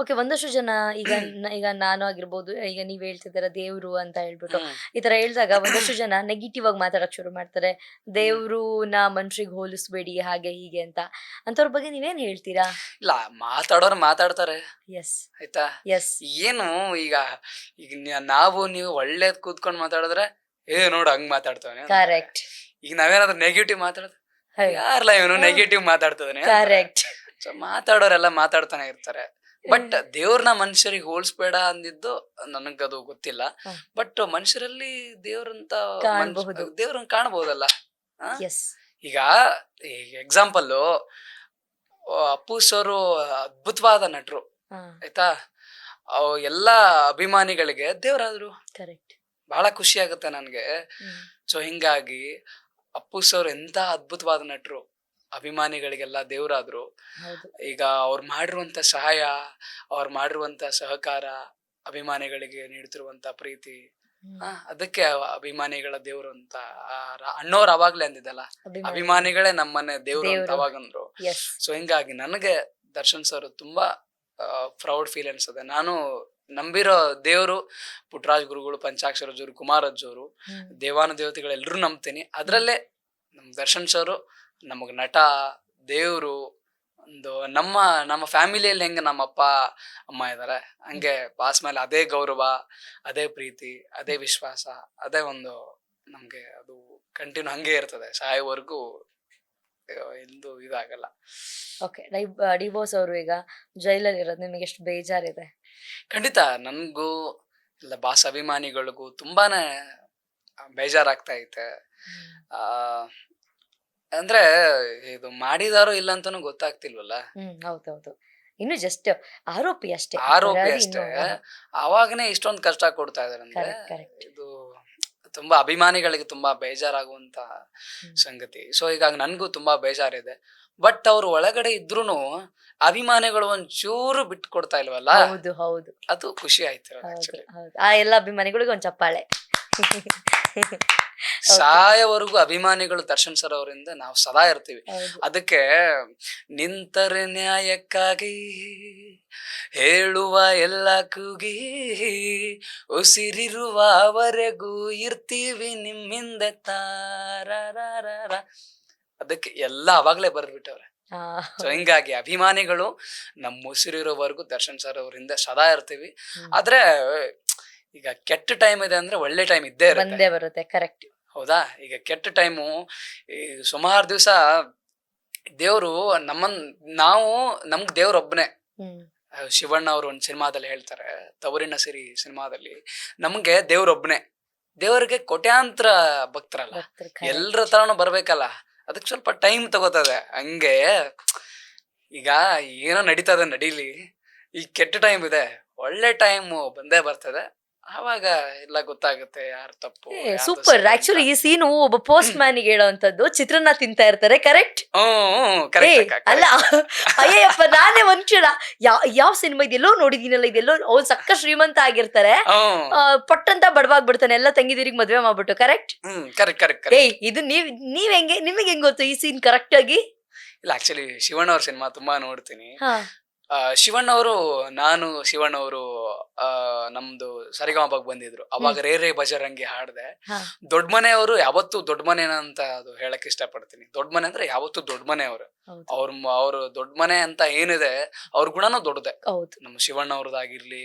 Okay. ಒಂದಷ್ಟು ಜನ ಈಗ ಈಗ ನಾನು ಆಗಿರ್ಬೋದು, ಈಗ ನೀವ್ ಹೇಳ್ತಿದ್ದೀರ ದೇವ್ರು ಅಂತ ಹೇಳ್ಬಿಟ್ಟು, ಹ್ಮ್ ಈ ತರ ಹೇಳಿದಾಗ ಒಂದಷ್ಟು ಜನ ನೆಗೆಟಿವ್ ಆಗಿ ಮಾತಾಡಕ್ ಶುರು ಮಾಡ್ತಾರೆ. ಹ್ಮ್ ದೇವ್ರುನ ಮನುಷ್ಯರಿಗೆ ಹೋಲಿಸ್ಬೇಡಿ ಹಾಗೆ ಹೀಗೆ ಅಂತ. ಅಂತವ್ರ ಬಗ್ಗೆ ನೀವೇನ್ ಹೇಳ್ತೀರಾ? ಇಲ್ಲ, ಮಾತಾಡೋರು ಮಾತಾಡ್ತಾರೆ. ಎಸ್. ಆಯ್ತಾ? ಎಸ್. ಏನು ಈಗ ಈಗ ನಾವು ನೀವು ಒಳ್ಳೇದ್ ಕೂತ್ಕೊಂಡ್ ಮಾತಾಡಿದ್ರೆ ನೋಡು ಹಂಗ್ ಮಾತಾಡ್ತಾವನೆ ಅಂತಾರೆ. ಕರೆಕ್ಟ್. ಈಗ ನಾವೇನಾದ್ರೂ ನೆಗೆಟಿವ್ ಮಾತಾಡಿದ್ರೆ ಯಾರಲ್ಲ ಇವನು ನೆಗೆಟಿವ್ ಮಾತಾಡ್ತದಾನೆ ಅಂತಾರೆ. ಕರೆಕ್ಟ್. ಸೊ ಮಾತಾಡೋರೆಲ್ಲ ಮಾತಾಡ್ತಾನೆ ಇರ್ತಾರೆ. ಬಟ್ ದೇವ್ರನ್ನ ಮನುಷ್ಯರಿಗೆ ಹೋಲಿಸ್ಬೇಡ ಅಂದಿದ್ದು ನನಗದು ಗೊತ್ತಿಲ್ಲ. ಬಟ್ ಮನುಷ್ಯರಲ್ಲಿ ದೇವ್ರಂತ ಕಾಣ್ಬಹುದು. ದೇವ್ರನ್ನ ಕಾಣಬಹುದಲ್ಲ. ಎಸ್. ಈಗ ಎಕ್ಸಾಂಪಲ್ ಅಪ್ಪು ಸರ್ ಅದ್ಭುತವಾದ ನಟರು. ಆಯ್ತಾ? ಎಲ್ಲಾ ಅಭಿಮಾನಿಗಳಿಗೆ ದೇವರಾದ್ರು. ಕರೆಕ್ಟ್. ಬಹಳ ಖುಷಿ ಆಗುತ್ತೆ ನನ್ಗೆ. ಸೊ ಹಿಂಗಾಗಿ ಅಪ್ಪು ಸರ್ ಎಂತ ಅದ್ಭುತವಾದ ನಟರು, ಅಭಿಮಾನಿಗಳಿಗೆಲ್ಲ ದೇವರಾದ್ರು. ಈಗ ಅವ್ರು ಮಾಡಿರುವಂತ ಸಹಾಯ, ಅವ್ರು ಮಾಡಿರುವಂತ ಸಹಕಾರ, ಅಭಿಮಾನಿಗಳಿಗೆ ನೀಡ್ತಿರುವಂತ ಪ್ರೀತಿ, ಅದಕ್ಕೆ ಅಭಿಮಾನಿಗಳ ದೇವ್ರು ಅಂತ ಅಣ್ಣವ್ರು ಅವಾಗ್ಲೇ ಅಂದಿದ್ದಲ್ಲ, ಅಭಿಮಾನಿಗಳೇ ನಮ್ಮನೆ ದೇವ್ರು ಅಂತ ಅವಾಗಂದ್ರು. ಸೊ ಹಿಂಗಾಗಿ ನನಗೆ ದರ್ಶನ್ ಸರ್ ತುಂಬಾ ಪ್ರೌಡ್ ಫೀಲ್ ಅನ್ಸದೆ. ನಾನು ನಂಬಿರೋ ದೇವ್ರು ಪುಟ್ಟರಾಜ್ ಗುರುಗಳು, ಪಂಚಾಕ್ಷರ ಜೋರು, ಕುಮಾರಜ್ಜೋರು, ದೇವಾನು ದೇವತೆಗಳೆಲ್ಲರೂ ನಂಬ್ತೀನಿ. ಅದ್ರಲ್ಲೇ ನಮ್ ದರ್ಶನ್ ಸರ್ ನಮಗ್ ನಟ, ದೇವ್ರು. ಒಂದು ನಮ್ಮ ಫ್ಯಾಮಿಲಿಯಲ್ಲಿ ಹೆಂಗ ನಮ್ಮ ಅಪ್ಪ ಅಮ್ಮ ಇದಾರೆ, ಹಂಗೆ ಬಾಸ್ ಮೇಲೆ ಅದೇ ಗೌರವ, ಅದೇ ಪ್ರೀತಿ, ಅದೇ ವಿಶ್ವಾಸ, ಅದೇ ಒಂದು ನಮ್ಗೆ ಅದು ಕಂಟಿನ್ಯೂ ಹಂಗೆ ಇರ್ತದೆ ಸಾಯೋವರೆಗೂ. ಎಂದು ಇದಾಗಲ್ಲ. ಓಕೆ. ಡಿವೋರ್ಸ್ ಅವರು ಈಗ ಜೈಲಲ್ಲಿ ಇರೋದು ನಿಮಗೆ ಎಷ್ಟು ಬೇಜಾರಿದೆ? ಖಂಡಿತ ನನ್ಗೂ ಇಲ್ಲ ಬಾಸ್ ಅಭಿಮಾನಿಗಳಿಗೂ ತುಂಬಾನೇ ಬೇಜಾರಾಗ್ತಾ ಐತೆ. ಅಂದ್ರೆ ಇದು ಮಾಡಿದಾರೋ ಇಲ್ಲ ಅಂತಾನು ಗೊತ್ತಾಗ್ತಿಲ್ವಲ್ಲ. ಹೌದೌದು. ಇನ್ನು ಜಸ್ಟ್ ಆರೋಪಿ ಅಷ್ಟೇ. ಅವಾಗನೇ ಇಷ್ಟೊಂದು ಕಷ್ಟ ಕೊಡ್ತಾ ಇದಾರೆ ಅಂದ್ರೆ ಇದು ತುಂಬಾ ಅಭಿಮಾನಿಗಳಿಗೆ ತುಂಬಾ ಬೇಜಾರಾಗುವಂತ ಸಂಗತಿ. ಸೊ ಹೀಗಾಗಿ ನನ್ಗೂ ತುಂಬಾ ಬೇಜಾರಿದೆ. ಬಟ್ ಅವ್ರು ಒಳಗಡೆ ಇದ್ರೂನು ಅಭಿಮಾನಿಗಳು ಒಂಚೂರು ಬಿಟ್ಟು ಕೊಡ್ತಾ ಇಲ್ವಲ್ಲ. ಹೌದು ಹೌದು. ಅದು ಖುಷಿ ಆಯ್ತು. ಆ ಎಲ್ಲ ಅಭಿಮಾನಿಗಳಿಗೆ ಒಂದ್ ಚಪ್ಪಾಳೆ. ಸಾಯವರೆಗೂ ಅಭಿಮಾನಿಗಳು ದರ್ಶನ್ ಸರ್ ಅವರಿಂದ ನಾವು ಸದಾ ಇರ್ತೀವಿ. ಅದಕ್ಕೆ ನಿಂತರೆ ನ್ಯಾಯಕ್ಕಾಗಿ ಹೇಳುವ ಎಲ್ಲ ಕೂಗಿ ಉಸಿರಿರುವವರೆಗೂ ಇರ್ತೀವಿ ನಿಮ್ಮಿಂದ ತಾರಾರ. ಅದಕ್ಕೆ ಎಲ್ಲ ಅವಾಗ್ಲೇ ಬರ್ಬಿಟ್ಟವ್ರೆ. ಸೊ ಹಿಂಗಾಗಿ ಅಭಿಮಾನಿಗಳು ನಮ್ಮ ಉಸಿರಿರೋವರೆಗೂ ದರ್ಶನ್ ಸರ್ ಅವರಿಂದ ಸದಾ ಇರ್ತೀವಿ. ಆದ್ರೆ ಈಗ ಕೆಟ್ಟ ಟೈಮ್ ಇದೆ ಅಂದ್ರೆ ಒಳ್ಳೆ ಟೈಮ್ ಇದ್ದೇ ಬರುತ್ತೆ. ಕರೆಕ್ಟ್. ಹೌದಾ? ಈಗ ಕೆಟ್ಟ ಟೈಮು ಸುಮಾರು ದಿವಸ ದೇವ್ರು ನಮ್ಗ್ ದೇವ್ರೊಬ್ಬನೇ. ಶಿವಣ್ಣ ಅವರು ಒಂದ್ ಸಿನಿಮಾದಲ್ಲಿ ಹೇಳ್ತಾರೆ, ತವರಿನ ಸಿರಿ ಸಿನಿಮಾದಲ್ಲಿ, ನಮ್ಗೆ ದೇವ್ರೊಬ್ಬನೇ. ದೇವ್ರಿಗೆ ಕೋಟ್ಯಾಂತರ ಭಕ್ತರಲ್ಲ, ಎಲ್ರ ತರನು ಬರ್ಬೇಕಲ್ಲ, ಅದಕ್ಕೆ ಸ್ವಲ್ಪ ಟೈಮ್ ತಗೋತದೆ. ಹಂಗೆ ಈಗ ಏನೋ ನಡೀತದೆ ನಡೀಲಿ, ಈ ಕೆಟ್ಟ ಟೈಮ್ ಇದೆ, ಒಳ್ಳೆ ಟೈಮ್ ಬಂದೇ ಬರ್ತದೆ. ಆವಾಗ ಎಲ್ಲ ಗೊತ್ತಾಗುತ್ತೆ ಯಾರು ತಪ್ಪು. ಸೂಪರ್. ಆಕ್ಚುಲಿ ಈ ಸೀನು ಒಬ್ಬ ಪೋಸ್ಟ್ ಮ್ಯಾನ್ ಗೆ ಹೇಳೋಂಥದ್ದು, ಚಿತ್ರಾನ್ನ ತಿಂತಾ ಇರ್ತಾರೆ. ಕರೆಕ್ಟ್ ಅಲ್ಲ? ಅಯ್ಯಪ್ಪ, ನಾನೇ ಒಂದ್ ಕ್ಷಣ ಯಾವ ಸಿನಿಮಾ ಇದೆಲ್ಲೋ ನೋಡಿದೀನಲ್ಲ, ಇದೆಲ್ಲೋ ಅವ್ನು ಸಕ್ಕ ಶ್ರೀಮಂತ ಆಗಿರ್ತಾರೆ, ಪಟ್ಟಂತ ಬಡವಾಗ್ಬಿಡ್ತಾನೆ, ಎಲ್ಲ ತಂಗಿದಿರಿಗೆ ಮದ್ವೆ ಮಾಡ್ಬಿಟ್ಟು. ಕರೆಕ್ಟ್. ಇದು ನೀವ್ ಹೆಂಗೆ, ನಿಮಗೆ ಹೆಂಗ್ ಗೊತ್ತು ಈ ಸೀನ್ ಕರೆಕ್ಟ್ ಆಗಿ? ಇಲ್ಲ, ಆಕ್ಚುಲಿ ಶಿವಣ್ಣ ಅವ್ರ ಸಿನಿಮಾ ತುಂಬಾ ನೋಡ್ತೀನಿ. ಶಿವಣ್ಣ ಅವರು ನಮ್ದು ಸರಿಗಮಪಗ್ ಬಂದಿದ್ರು. ಅವಾಗ ರೇ ಬಜರಂಗಿ ಹಾಡ್ದೆ. ದೊಡ್ಡ ಮನೆಯವರು ಯಾವತ್ತೂ ದೊಡ್ಡ ಮನೆ ಅಂತ ಅದು ಹೇಳಕ್ ಇಷ್ಟಪಡ್ತೀನಿ. ದೊಡ್ಡ ಮನೆ ಅಂದ್ರೆ ಯಾವತ್ತೂ ದೊಡ್ಡ ಮನೆ ಅವರು. ಅವ್ರು ದೊಡ್ಡ ಮನೆ ಅಂತ ಏನಿದೆ, ಅವ್ರ ಗುಣನೂ ದೊಡ್ಡದೆ. ನಮ್ಮ ಶಿವಣ್ಣ ಅವ್ರದ್ದಾಗಿರ್ಲಿ,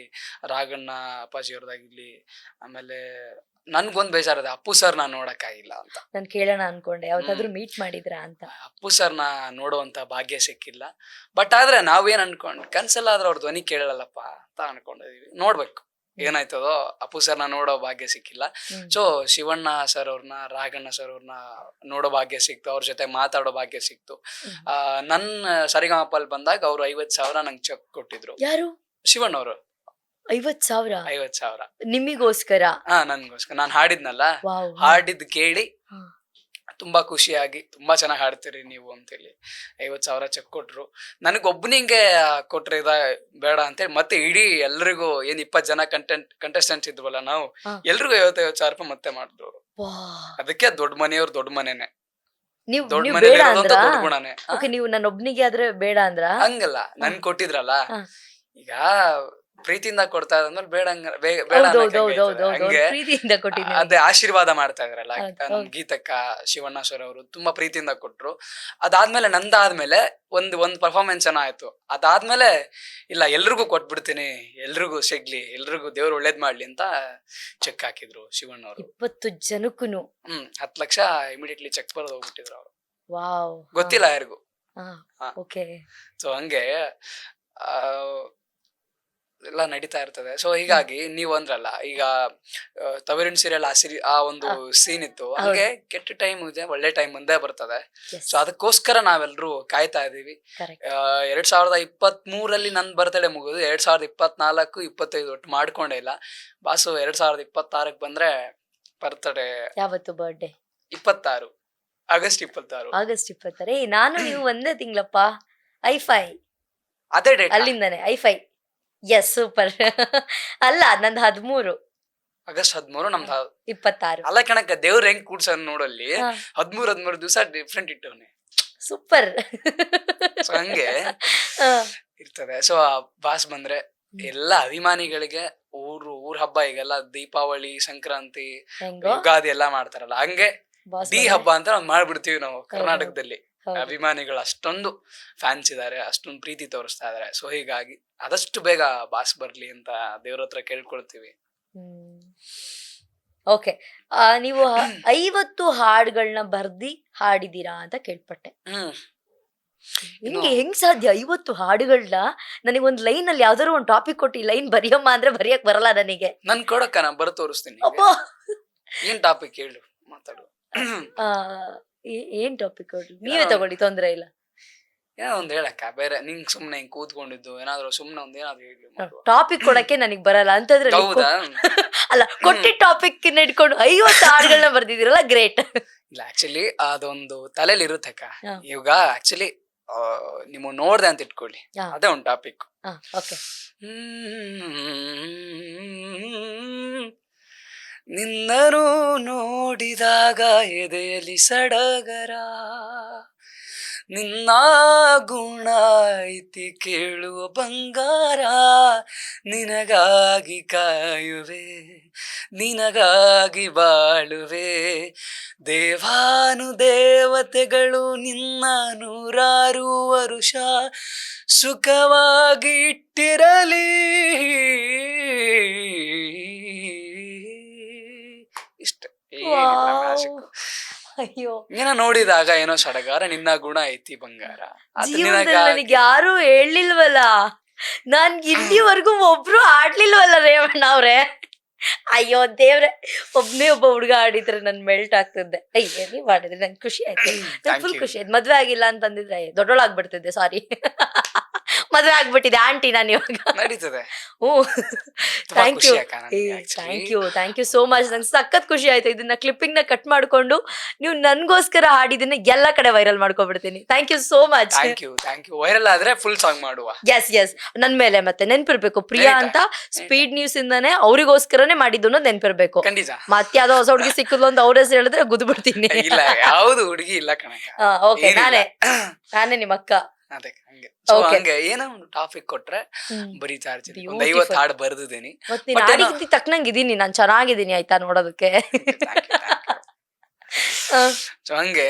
ರಾಘಣ್ಣ ಅಪ್ಪಾಜಿ ಅವ್ರದ್ದಾಗಿರ್ಲಿ. ಆಮೇಲೆ ನನ್ಗೊಂದ್ ಬೇಜಾರಿದೆ, ಅಪ್ಪು ಸರ್ ನಾ ನೋಡಕ್ ಆಗಿಲ್ಲ ಅಂತ. ನಾನ್ ಕೇಳೋಣ ಅನ್ಕೊಂಡೆ, ಯಾವತ್ತಾದ್ರೂ ಮೀಟ್ ಮಾಡಿದ್ರಾ ಅಂತ. ಅಪ್ಪು ಸರ್ ನಾ ನೋಡುವಂತ ಭಾಗ್ಯ ಸಿಕ್ಕಿಲ್ಲ. ಬಟ್ ಆದ್ರೆ ನಾವೇನ್ ಅನ್ಕೊಂಡ್ ಕನ್ಸಲ್ಲ ಆದ್ರೆ ಅವ್ರ ಧ್ವನಿ ಕೇಳಲ್ಲಪ್ಪ ಅಂತ ಅನ್ಕೊಂಡಿದೀವಿ. ನೋಡ್ಬೇಕು ಏನಾಯ್ತದೋ. ಅಪ್ಪು ಸರ್ ನಾ ನೋಡೋ ಭಾಗ್ಯ ಸಿಕ್ಕಿಲ್ಲ. ಸೊ ಶಿವಣ್ಣ ಸರ್ ಅವ್ರನ್ನ, ರಾಘಣ್ಣ ಸರ್ ಅವ್ರನ್ನ ನೋಡೋ ಭಾಗ್ಯ ಸಿಕ್ತು, ಅವ್ರ ಜೊತೆ ಮಾತಾಡೋ ಭಾಗ್ಯ ಸಿಕ್ತು. ನನ್ನ ಸರಿಗಮಪಲ್ಲಿ ಬಂದಾಗ ಅವ್ರು 50,000 ನಂಗೆ ಚೆಕ್ ಕೊಟ್ಟಿದ್ರು. ಯಾರು? ಶಿವಣ್ಣ ಅವರು. 50,000 ನಿಮಿಗೋಸ್ಕರ? ನನ್ಗೋಸ್ಕರ. ನಾನ್ ಹಾಡಿದ್ನಲ್ಲ, ಹಾಡಿದ್ ಕೇಳಿ ತುಂಬಾ ಖುಷಿಯಾಗಿ, ತುಂಬಾ ಚೆನ್ನಾಗಿ ಹಾಡ್ತೀರಿ ನೀವು ಅಂತೇಳಿ 50,000 ಚೆಕ್ ಕೊಟ್ರು. ನನಗೊಬ್ಬನಿಗೆ ಕೊಟ್ರೆ ಬೇಡ ಅಂತೇಳಿ ಮತ್ತೆ ಇಡೀ ಎಲ್ರಿಗೂ, ಏನ್ 20 ಜನ ಕಂಟೆಸ್ಟೆಂಟ್ಸ್ ಇದ್ವಲ್ಲ ನಾವು, ಎಲ್ರಿಗೂ 50,000 ರೂಪಾಯಿ ಮತ್ತೆ ಮಾಡಿದ್ರು. ಅದಕ್ಕೆ ದೊಡ್ಡ ಮನೆಯವ್ರು ದೊಡ್ಡ ಮನೆನೆ, ದೊಡ್ಡ ಮನೆ ದೊಡ್ಡ ಗುಣನೇ. ನೀವು ನನ್ನ ಒಬ್ನಿಗೆ ಆದ್ರೆ ಬೇಡ ಅಂದ್ರ? ಹಂಗಲ್ಲ, ನನ್ ಕೊಟ್ಟಿದ್ರಲ್ಲ, ಈಗ ಪ್ರೀತಿಯಿಂದ ಕೊಡ್ತಾ ಇದ್ಮೇಲೆ ಬೇಡ ಬೇಡ ಅನ್ನಕ್ಕೆ ಹೆಂಗೈತದೆ? ಹಂಗೆ ಪ್ರೀತಿಯಿಂದ ಕೊಟ್ಟಿದ್ದೀನಿ ಅದೇ ಆಶೀರ್ವಾದ ಮಾಡ್ತಾ ಇದ್ರಲ್ಲ ಹೌದು, ನಮ್ ಹೌದು. ಗೀತಕ್ಕ ಶಿವಣ್ಣ ಸರ್ ಅವರು ತುಂಬಾ ಪ್ರೀತಿಯಿಂದ ಕೊಟ್ರು. ಅದಾದ್ಮೇಲೆ ನಂದಾದ್ಮೇಲೆ ಒಂದ್ ಪರ್ಫಾರ್ಮೆನ್ಸ್ ಏನೋ ಆಯ್ತು. ಅದಾದ್ಮೇಲೆ ಇಲ್ಲ ಎಲ್ರಿಗೂ ಕೊಟ್ಬಿಡ್ತೀನಿ, ಎಲ್ರಿಗೂ ಸಿಗ್ಲಿ, ಎಲ್ರಿಗೂ ದೇವ್ರು ಒಳ್ಳೇದ್ ಮಾಡ್ಲಿ ಅಂತ ಚೆಕ್ ಹಾಕಿದ್ರು ಶಿವಣ್ಣ ಅವರು. 20 ಜನಕ್ಕೂನು 10 ಲಕ್ಷ ಇಮಿಡಿಯೇಟ್ಲಿ ಚೆಕ್ ಬರೆದು ಹೋಗ್ಬಿಟ್ಟಿದ್ರು ಅವರು. ವಾವ್. ಗೊತ್ತಿಲ್ಲ ಯಾರಿಗೂ. ಹಾ. ಓಕೆ. ಸೊ ಹಂಗೆ ಆ, ಎಲ್ಲ ನಡೀತಾ ಇರ್ತದೆ. ಸೊ ಹೀಗಾಗಿ ನೀವ್ ಅಂದ್ರಲ್ಲ ಈಗ ತವರಿನ ಸೀರಿಯಲ್ ಆ ಒಂದು ಸೀನ್ ಇತ್ತು, ಹಂಗೆ ಕೆಟ್ಟ ಟೈಮ್ ಇದೆ, ಒಳ್ಳೆ ಟೈಮ್ ಮುಂದೆ ಬರ್ತದೆ. ಸೊ ಅದಕ್ಕೋಸ್ಕರ ನಾವೆಲ್ಲರೂ ಕಾಯ್ತಾ ಇದೀವಿ. 2023 ನನ್ ಬರ್ತಡೇ ಮುಗಿದು 2024, 25 ಒಟ್ಟು ಮಾಡ್ಕೊಂಡೇ ಇಲ್ಲ. ಬಾಸು 2026 ಬಂದ್ರೆ ಬರ್ತಡೇ. ಯಾವತ್ತು ಬರ್ಡೇ? 26 ಆಗಸ್ಟ್ 26. ಆಗಸ್ಟ್ 26. ನಾನು ನೀವು ಒಂದೇ ತಿಂಗಳಪ್ಪ. ಐಫೈ ಅದೇ ಡೇಟ್ ಅಲ್ಲಿಂದಾನೆ ಐಫೈ. Yes, super. ಅಲ್ಲ, ನಂದು 13 ಆಗಸ್ಟ್ 13, ನಮ್ದು 26. ಅಲ್ಲ ಕಣಕ್ಕ, ದೇವ್ರ ಹೆಂಗ್ ಕೂಡ್ಸ ನೋಡಲ್ಲಿ 13 ದಿವಸ ಡಿಫ್ರೆಂಟ್ ಇಟ್ಟವನೆ. ಸೂಪರ್. ಸೊ ಹಂಗೆ ಇರ್ತದೆ. ಸೊ ಬಾಸ್ ಬಂದ್ರೆ ಎಲ್ಲ ಅಭಿಮಾನಿಗಳಿಗೆ ಊರ್ ಹಬ್ಬ, ಈಗೆಲ್ಲ ದೀಪಾವಳಿ, ಸಂಕ್ರಾಂತಿ, ಯುಗಾದಿ ಎಲ್ಲ ಮಾಡ್ತಾರಲ್ಲ, ಹಂಗೆ ಡಿ ಹಬ್ಬ ಅಂತ ನಾವ್ ಮಾಡ್ಬಿಡ್ತೀವಿ ನಾವು ಕರ್ನಾಟಕದಲ್ಲಿ. ಅಭಿಮಾನಿಗಳು ಅಷ್ಟೊಂದು ಫ್ಯಾನ್ಸ್ ಇದಾರೆ, ಅಷ್ಟೊಂದು ಪ್ರೀತಿ ತೋರಿಸ್ತಾ ಇದಾರೆ. ಸೊ ಹೀಗಾಗಿ ಆದಷ್ಟು ಬೇಗ ಬಾಸ್ ಬರ್ಲಿ ಅಂತ ದೇವ್ರ ಹತ್ರ ಕೇಳ್ಕೊಳ್ತೀವಿ. ಓಕೆ. ನೀವು 50 ಹಾಡುಗಳನ್ನ ಬರ್ದಿ ಹಾಡಿದೀರಾ ಅಂತ ಕೇಳ್ಪಟ್ಟೆ. ಹೆಂಗ್ ಸಾಧ್ಯ 50 ಹಾಡುಗಳನ್ನ? ನನಗೆ ಒಂದ್ ಲೈನ್ ಅಲ್ಲಿ ಯಾವ್ದಾದ್ರು ಒಂದ್ ಟಾಪಿಕ್ ಕೊಟ್ಟು ಲೈನ್ ಬರೆಯಮ್ಮ ಅಂದ್ರೆ ಬರೆಯಕ್ ಬರಲ್ಲ ನನಗೆ. ನನ್ ಕೊಡಕ್ಕ ನಾ ಬರ ತೋರಿಸ್ತೀನಿ. ಏನ್ ಟಾಪಿಕ್ ಹೇಳು, ಮಾತಾಡು. ಏನ್ ಟಾಪಿಕ್ ಕೊಡ್ಲಿ? ನೀವೇ ತಗೊಳ್ಳಿ, ತೊಂದ್ರೆ ಇಲ್ಲ. ಏನೋ ಒಂದ್ ಹೇಳಕ್ಕ, ಬೇರೆ ನಿಂಗ್ ಸುಮ್ನೆ ಹಿಂಗ್ ಕೂತ್ಕೊಂಡಿದ್ದು ಏನಾದ್ರು ಸುಮ್ನೆ ಏನಾದ್ರು ಹೇಳಿ. ಟಾಪಿಕ್ ಕೊಡಕ್ಕೆ ನನಗ್ ಬರಲ್ಲ ಅಂತಂದ್ರೆ ಹೌದಾ? ಅಲ್ಲ, ಕೊಟ್ಟಿ ಟಾಪಿಕ್ ಇಟ್ಕೊಂಡು 50 ಹಾಡುಗಳನ್ನ ಬರ್ದಿದಿರಲ್ಲ, ಗ್ರೇಟ್. ಇಲ್ಲ, ಆಕ್ಚುಲಿ ಅದೊಂದು ತಲೆಲಿ ಇರುತ್ತಕ್ಕ. ಇವಾಗ ಆಕ್ಚುಲಿ ನೀವು ನೋಡ್ದೆ ಅಂತ ಇಟ್ಕೊಳ್ಳಿ, ಅದೇ ಒಂದ್ ಟಾಪಿಕ್. ನಿನ್ನನು ನೋಡಿದಾಗ ಎದೆಯಲ್ಲಿ ಸಡಗರ, ನಿನ್ನ ಗುಣ ಐತಿ ಕೇಳುವ ಬಂಗಾರ, ನಿನಗಾಗಿ ಕಾಯುವೆ, ನಿನಗಾಗಿ ಬಾಳುವೆ, ದೇವಾನು ದೇವತೆಗಳು ನಿನ್ನ 100 ವರುಷ ಸುಖವಾಗಿ ಇಟ್ಟಿರಲಿ. ಇಷ್ಟ. ಅಯ್ಯೋ, ನಿನ್ನ ನೋಡಿದಾಗ ಏನೋ ಸಡಗಾರ, ನಿನ್ನ ಗುಣ ಐತಿ ಬಂಗಾರ. ನನಗೆ ಯಾರು ಹೇಳಿಲ್ವಲ್ಲ, ನಾನ್ ಇಲ್ಲಿವರೆಗೂ ಒಬ್ರು ಆಡ್ಲಿಲ್ವಲ್ಲ ರೇವಣ್ಣ ಅವ್ರೆ. ಅಯ್ಯೋ ದೇವ್ರೆ, ಒಬ್ಬ ಹುಡುಗ ಆಡಿದ್ರೆ ನನ್ ಮೆಲ್ಟ್ ಆಗ್ತಿದ್ದೆ. ನೀವ್ ಮಾಡಿದ್ರಿ, ನಂಗೆ ಖುಷಿ ಆಯ್ತು, ಫುಲ್ ಖುಷಿ ಆಯ್ತು. ಮದ್ವೆ ಆಗಿಲ್ಲ ಅಂತಂದಿದ್ರೆ ದೊಡ್ಡೊಳಾಗ್ಬಿಡ್ತಿದ್ದೆ. ಸಾರಿ, ಮದ್ವೆ ಆಗ್ಬಿಟ್ಟಿದೆ ಆಂಟಿ ನಾನು ಇವಾಗ. ನಡೀತದೆ. Thank you so much. ನಂಗೆ ಸಖತ್ ಖುಷಿ ಆಯ್ತು. ಇದನ್ನ ಕ್ಲಿಪ್ಪಿಂಗ್ ನ ಕಟ್ ಮಾಡ್ಕೊಂಡು ನೀವು ನನ್ಗೋಸ್ಕರ ಹಾಡಿದನ್ನ ಎಲ್ಲ ಕಡೆ ವೈರಲ್ ಮಾಡ್ಕೊಬಿಡ್ತೀನಿ. Thank you so much. Thank you. Viral ಆದ್ರೆ ಫುಲ್ ಸಾಂಗ್ ಮಾಡುವ. ಎಸ್, ನನ್ ಮೇಲೆ ಮತ್ತೆ ನೆನ್ಪಿರ್ಬೇಕು. ಪ್ರಿಯಾ ಅಂತ ಸ್ಪೀಡ್ ನ್ಯೂಸ್ ಇಂದಾನೆ ಅವ್ರಿಗೋಸ್ಕರನೇ ಮಾಡಿದ್ದು ಅನ್ನೋದು ನೆನ್ಪಿರ್ಬೇಕು. ಮತ್ತೆ ಯಾವ್ದೋ ಹೊಸ ಹುಡುಗಿ ಸಿಕ್ಕುದು ಅಂತ ಅವ್ರ ಹೆಸರು ಹೇಳಿದ್ರೆ ಗುದ್ದು ಬಿಡ್ತೀನಿ. ಇಲ್ಲ, ಯಾವ್ದು ಹುಡುಗಿ ಇಲ್ಲ ಕಣಕ್ಕ. ಓಕೆ, ನಾನೇ ನಿಮ್ಮ ಅಕ್ಕ. ಅದೇ ಹಂಗೆ ಏನೋ ಒಂದು ಟಾಪಿಕ್ ಕೊಟ್ರೆ ಬರೀತಾ ಇರ್ತೀನಿ. 50 ಹಾಡು ಬರ್ದಿದ್ದೀನಿ. ತಕ್ಕನಂಗಿದ್ದೀನಿ, ನಾನ್ ಚೆನ್ನಾಗಿದ್ದೀನಿ ಆಯ್ತಾ ನೋಡೋದಕ್ಕೆ. ಸೊ ಹಂಗೆ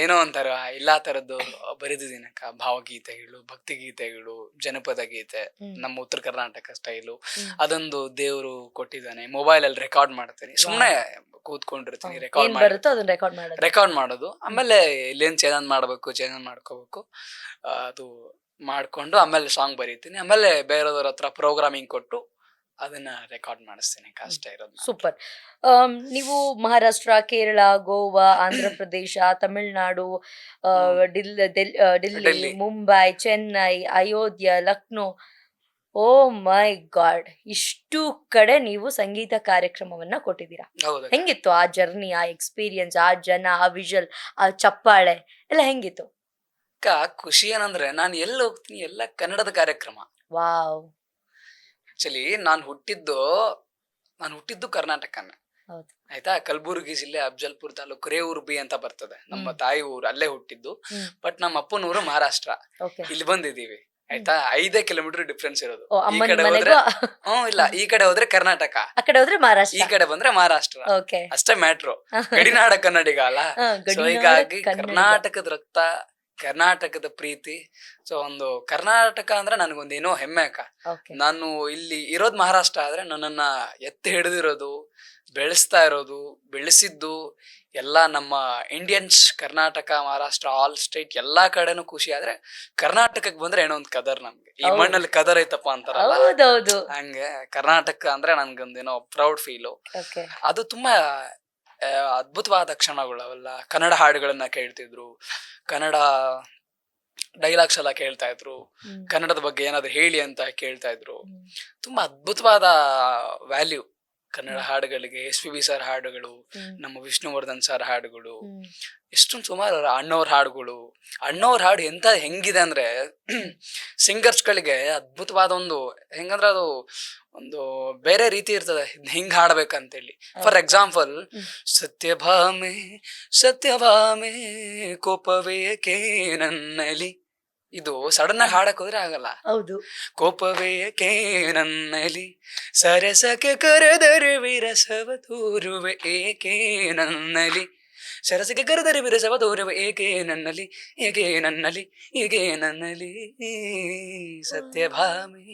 ಏನೋ ಒಂಥರ ಎಲ್ಲಾ ತರದ್ದು ಬರೆದಿದ್ದೀನಕ್ಕ. ಭಾವಗೀತೆಗಳು, ಭಕ್ತಿ ಗೀತೆಗಳು, ಜನಪದ ಗೀತೆ, ನಮ್ಮ ಉತ್ತರ ಕರ್ನಾಟಕ ಸ್ಟೈಲು. ಅದೊಂದು ದೇವ್ರು ಕೊಟ್ಟಿದ್ದಾನೆ. ಮೊಬೈಲ್ ಅಲ್ಲಿ ರೆಕಾರ್ಡ್ ಮಾಡ್ತೀನಿ, ಸುಮ್ನೆ ಕೂತ್ಕೊಂಡಿರ್ತೀನಿ, ರೆಕಾರ್ಡ್ ಮಾಡೋದು. ಆಮೇಲೆ ಇಲ್ಲೇನ್ ಚೇಂಜ್ ಮಾಡ್ಕೋಬೇಕು, ಅದು ಮಾಡ್ಕೊಂಡು ಆಮೇಲೆ ಸಾಂಗ್ ಬರೀತೀನಿ. ಆಮೇಲೆ ಬೇರೆದವ್ರ ಹತ್ರ ಪ್ರೋಗ್ರಾಮಿಂಗ್ ಕೊಟ್ಟು ಅದನ್ನ ರೆಕಾರ್ಡ್ ಮಾಡಿಸ್ತೀನಿ. ಅಷ್ಟೇ ಇರೋದು. ಸೂಪರ್. ನೀವು ಮಹಾರಾಷ್ಟ್ರ, ಕೇರಳ, ಗೋವಾ, ಆಂಧ್ರ ಪ್ರದೇಶ, ತಮಿಳ್ನಾಡು, ಡಿಲ್ಲಿ, ಮುಂಬೈ, ಚೆನ್ನೈ, ಅಯೋಧ್ಯ, ಲಕ್ನೋ, ಓ ಮೈ ಗಾಡ್, ಇಷ್ಟು ಕಡೆ ನೀವು ಸಂಗೀತ ಕಾರ್ಯಕ್ರಮವನ್ನ ಕೊಟ್ಟಿದ್ದೀರಾ. ಹೆಂಗಿತ್ತು ಆ ಜರ್ನಿ, ಆ ಎಕ್ಸ್ಪೀರಿಯನ್ಸ್, ಆ ಜನ, ಆ ವಿಜುವಲ್, ಆ ಚಪ್ಪಾಳೆ ಎಲ್ಲ ಹೆಂಗಿತ್ತು? ಖುಷಿ ಏನಂದ್ರೆ ನಾನು ಎಲ್ಲ ಹೋಗ್ತೀನಿ ಎಲ್ಲ ಕನ್ನಡದ ಕಾರ್ಯಕ್ರಮ. ವಾವ್. ಆಕ್ಚುಲಿ ನಾನು ಹುಟ್ಟಿದ್ದು ಕರ್ನಾಟಕನೇ. ಆಯ್ತಾ, ಕಲಬುರಗಿ ಜಿಲ್ಲೆ ಅಫಜಲ್ಪುರ್ ತಾಲೂಕು ರೇವೂರ್ ಬಿ ಅಂತ ಬರ್ತದೆ. ನಮ್ಮ ತಾಯಿ ಊರು, ಅಲ್ಲೇ ಹುಟ್ಟಿದ್ದು. ಬಟ್ ನಮ್ಮ ಅಪ್ಪನ ಊರು ಮಹಾರಾಷ್ಟ್ರ. ಇಲ್ಲಿ ಬಂದಿದೀವಿ ಆಯ್ತಾ 5 ಕಿಲೋಮೀಟರ್ ಡಿಫ್ರೆನ್ಸ್ ಇರೋದು. ಓ, ಈ ಅಮ್ಮನ ಕಡೆ ಮನೆಗೂ ಹೋದ್ರೆ ಇಲ್ಲ, ಈ ಕಡೆ ಹೋದ್ರೆ ಕರ್ನಾಟಕ, ಆ ಕಡೆ ಹೋದ್ರೆ ಈ ಮಹಾರಾಷ್ಟ್ರ. ಕಡೆ ಬಂದ್ರೆ ಮಹಾರಾಷ್ಟ್ರ. ಓಕೆ. ಅಷ್ಟೇ ಮ್ಯಾಟ್ರು. ಗಡಿನಾಡ ಕನ್ನಡಿಗ ಅಲ್ಲ. ಸೊ ಗಡಿನಾಡ ಹೀಗಾಗಿ ಕನ್ನಡಿಗ. ಕರ್ನಾಟಕದ ರಕ್ತ, ಕರ್ನಾಟಕದ ಪ್ರೀತಿ. ಸೊ ಒಂದು ಕರ್ನಾಟಕ ಅಂದ್ರೆ ನನಗೊಂದು ಏನೋ ಹೆಮ್ಮೆ ಅಕ್ಕ. ಓಕೆ. ನಾನು ಇಲ್ಲಿ ಇರೋದ್ ಮಹಾರಾಷ್ಟ್ರ ಆದ್ರೆ ನನ್ನನ್ನ ಎತ್ತಿ ಹಿಡಿದಿರೋದು, ಬೆಳೆಸ್ತಾ ಇರೋದು, ಬೆಳೆಸಿದ್ದು ಎಲ್ಲ ನಮ್ಮ Indians. Karnataka, Maharashtra, all state ಎಲ್ಲಾ ಕಡೆನೂ ಖುಷಿ. ಆದ್ರೆ ಕರ್ನಾಟಕಕ್ಕೆ ಬಂದ್ರೆ ಏನೋ ಒಂದು ಕದರ್ ನಮ್ಗೆ. ಈ ಹೌದು. ಮಣ್ಣಲ್ಲಿ ಕದರ್ ಐತಪ್ಪ ಅಂತಾರಲ್ಲ, ಹೌದೌದು. ಹಂಗೆ ಕರ್ನಾಟಕ ಅಂದ್ರೆ ನನ್ಗೊಂದೇನೋ ಪ್ರೌಡ್ ಫೀಲು. ಓಕೆ. ಅದು ತುಂಬಾ ಅದ್ಭುತವಾದ ಕ್ಷಣಗಳು ಅವೆಲ್ಲ. ಕನ್ನಡ ಹಾಡುಗಳನ್ನ ಕೇಳ್ತಿದ್ರು, ಕನ್ನಡ ಡೈಲಾಗ್ಸ್ ಎಲ್ಲ ಕೇಳ್ತಾ ಇದ್ರು, ಕನ್ನಡದ ಬಗ್ಗೆ ಏನಾದ್ರು ಹೇಳಿ ಅಂತ ಕೇಳ್ತಾ ಇದ್ರು. ತುಂಬಾ ಅದ್ಭುತವಾದ ವ್ಯಾಲ್ಯೂ ಕನ್ನಡ ಹಾಡುಗಳಿಗೆ. SPB ಸರ್ ಹಾಡುಗಳು, ನಮ್ಮ ವಿಷ್ಣುವರ್ಧನ್ ಸರ್ ಹಾಡುಗಳು, ಎಷ್ಟೊಂದು ಸುಮಾರು ಅಣ್ಣವ್ರ ಹಾಡುಗಳು. ಅಣ್ಣವ್ರ ಹಾಡು ಹೆಂಗಿದೆ ಅಂದ್ರೆ ಸಿಂಗರ್ಸ್ ಗಳಿಗೆ ಅದ್ಭುತವಾದ ಒಂದು ಹೆಂಗಂದ್ರೆ ಅದು ಒಂದು ಬೇರೆ ರೀತಿ ಇರ್ತದೆ ಹಿಂಗ್ ಹಾಡ್ಬೇಕಂತೇಳಿ. ಫಾರ್ ಎಕ್ಸಾಂಪಲ್, ಸತ್ಯಭಾಮೆ ಸತ್ಯಭಾಮೆ ಕೋಪವೇಕೆ ನನ್ನಲ್ಲಿ, ಇದು ಸಡನ್ ಆಗಿ ಹಾಡಕ್ ಹೋದ್ರೆ ಆಗಲ್ಲ. ಹೌದು. ಕೋಪವೇಕೆ ನನ್ನಲ್ಲಿ, ಸರಸಕ್ಕೆ ಕರೆದರೆ ವಿರಸವ ತೋರುವೆ ಏಕೆ ನನ್ನಲ್ಲಿ, ಸರಸಕ್ಕೆ ಕರೆದರೆ ವಿರಸವ ತೋರುವೆ ಏಕೆ ನನ್ನಲ್ಲಿ, ಏಕೆ ನನ್ನಲ್ಲಿ, ಏಕೆ ನನ್ನಲ್ಲಿ ಸತ್ಯಭಾಮಿ.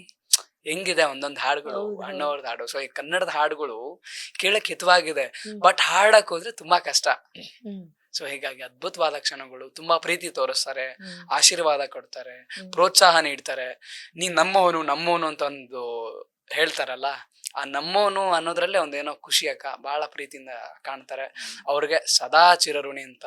ಹೆಂಗಿದೆ ಒಂದೊಂದು ಹಾಡುಗಳು, ಅಣ್ಣವ್ರದ್ದು ಹಾಡು. ಸೊ ಈ ಕನ್ನಡದ ಹಾಡುಗಳು ಕೇಳಕ್ ಹಿತವಾಗಿದೆ, ಬಟ್ ಹಾಡಕ್ ಹೋದ್ರೆ ತುಂಬಾ ಕಷ್ಟ. ಸೊ ಹೀಗಾಗಿ ಅದ್ಭುತವಾದ ಕ್ಷಣಗಳು. ತುಂಬಾ ಪ್ರೀತಿ ತೋರಿಸ್ತಾರೆ, ಆಶೀರ್ವಾದ ಕೊಡ್ತಾರೆ, ಪ್ರೋತ್ಸಾಹ ನೀಡ್ತಾರೆ. ನೀ ನಮ್ಮವನು ಅಂತ ಒಂದು ಹೇಳ್ತಾರಲ್ಲ, ಆ ನಮ್ಮವನು ಅನ್ನೋದ್ರಲ್ಲೇ ಒಂದೇನೋ ಖುಷಿ ಅಕ್ಕ. ಬಹಳ ಪ್ರೀತಿಯಿಂದ ಕಾಣ್ತಾರೆ. ಅವ್ರಿಗೆ ಸದಾ ಚಿರಋಣಿ ಅಂತ